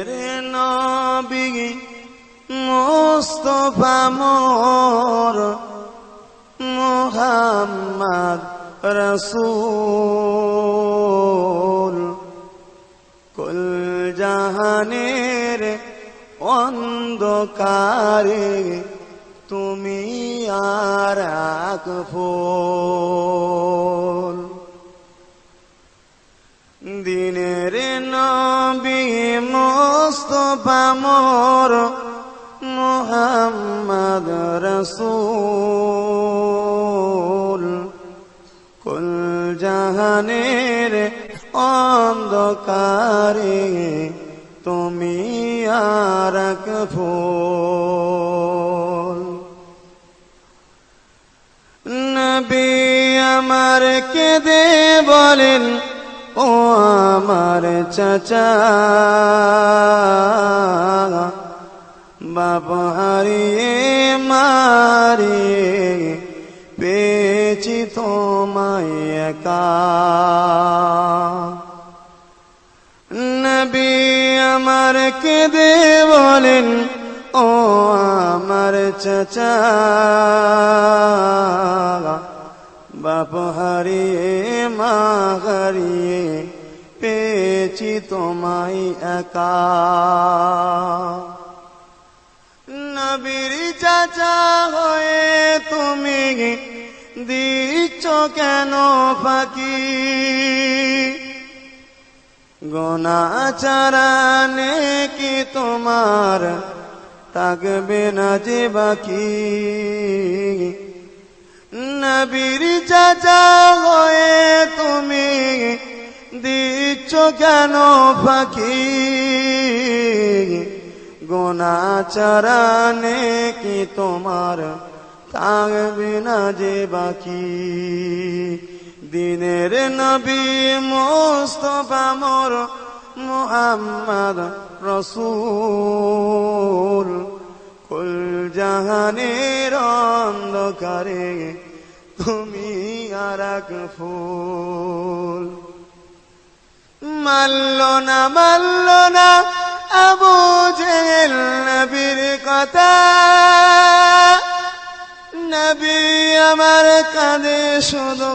রে নবী মুস্তাফা মোর মুহাম্মদ রাসূল কুল জাহানের অন্ধকারে তুমি আর এক ফুল। দিনের নবী মুস্তাফা মোর মুহাম্মদ রাসূল কুল জাহানের অন্ধকারে তুমি আর এক ফুল। নবী আমার কেঁদে বলেন, ও আমার চাচা, বাপ হারিয়ে মারিয়ে পেয়েছি তোমায় একা। নবী আমার কেঁদে বলেন, ও আমার চাচা, বাপ হারিয়ে মা হারিয়ে পেয়েছি তোমায় একা। নবীর চাচা হয়ে তুমি দিচ্ছ কেন ফাঁকি? গোনাচারানে কি তোমার থাকবে না যে বাকি? নবীর চাচা হয়ে তুমি দিচ্ছ কেন ফাঁকি? গোনাচারানে কি তোমার থাকবে না যে বাকি? দিনের নবী মুস্তাফা মোর মুহাম্মদ রাসূল কুল জাহানের অন্ধকারে তুমি আর এক ফুল। মানল না আবু জেহেল নবীর কথা, নবী আমার কাঁধে শুধু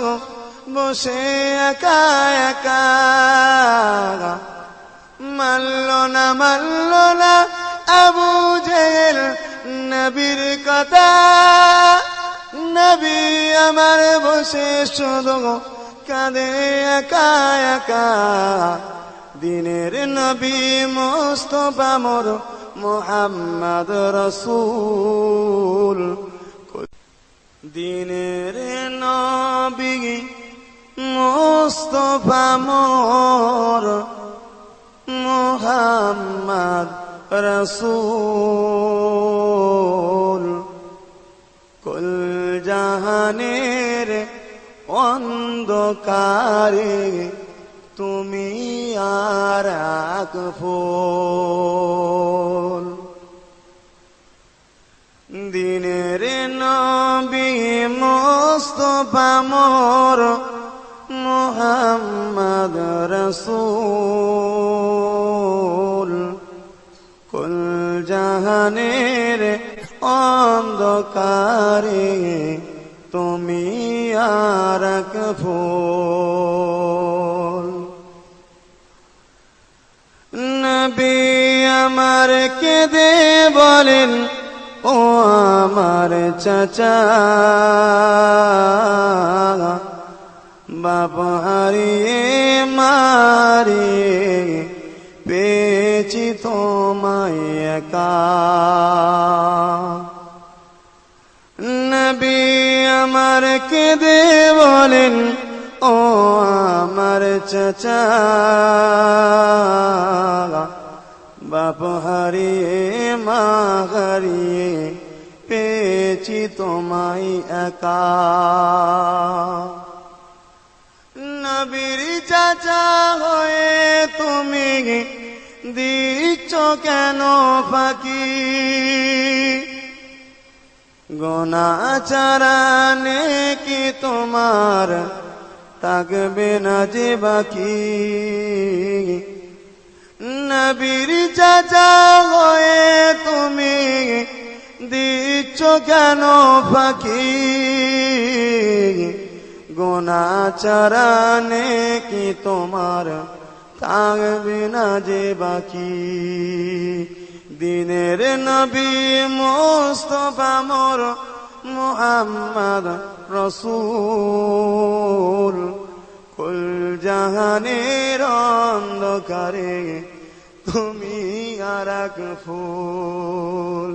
বসে একা একা। মানল না আবু জেহেল নবীর কথা, নবী আমার বসে শুধু কাঁদে একা একা। দিনের নবী মুস্তাফা মোর মুহাম্মদ রাসূল, দিনের নবী মুস্তাফা মোর মুহাম্মদ রাসূল কুল জাহানের অন্ধকারে তুমি আর এক ফুল। দিনের নবী মুস্তাফা মোর মুহাম্মদ রাসূল কুল জাহানের অন্ধকারে তুমি আর এক ফুল। নবী আমার কেঁদে বলেন, ও আমার চাচা, বাপ হারিয়ে মারিয়ে পেয়েছি তোমায় একা। নবী আমার কেঁদে বলেন, ও আমার চাচা, বাপ হারিয়ে মা হারিয়ে পেয়েছি তোমায় একা। নবীর চাচা হয়ে তুমি দিচ্ছ কেন ফাঁকি? গোনাচারানে কি তোমার থাকবে না যে বাকি? নবীর চাচা হয়ে তুমি দিচ্ছ কেন ফাঁকি গোনাচারানে কি তোমার থাকবে না যে বাকি দিনের নবী মুস্তাফা মোর মুহাম্মদ রাসূল কুল জাহানের অন্ধকারে তুমি আর এক ফুল।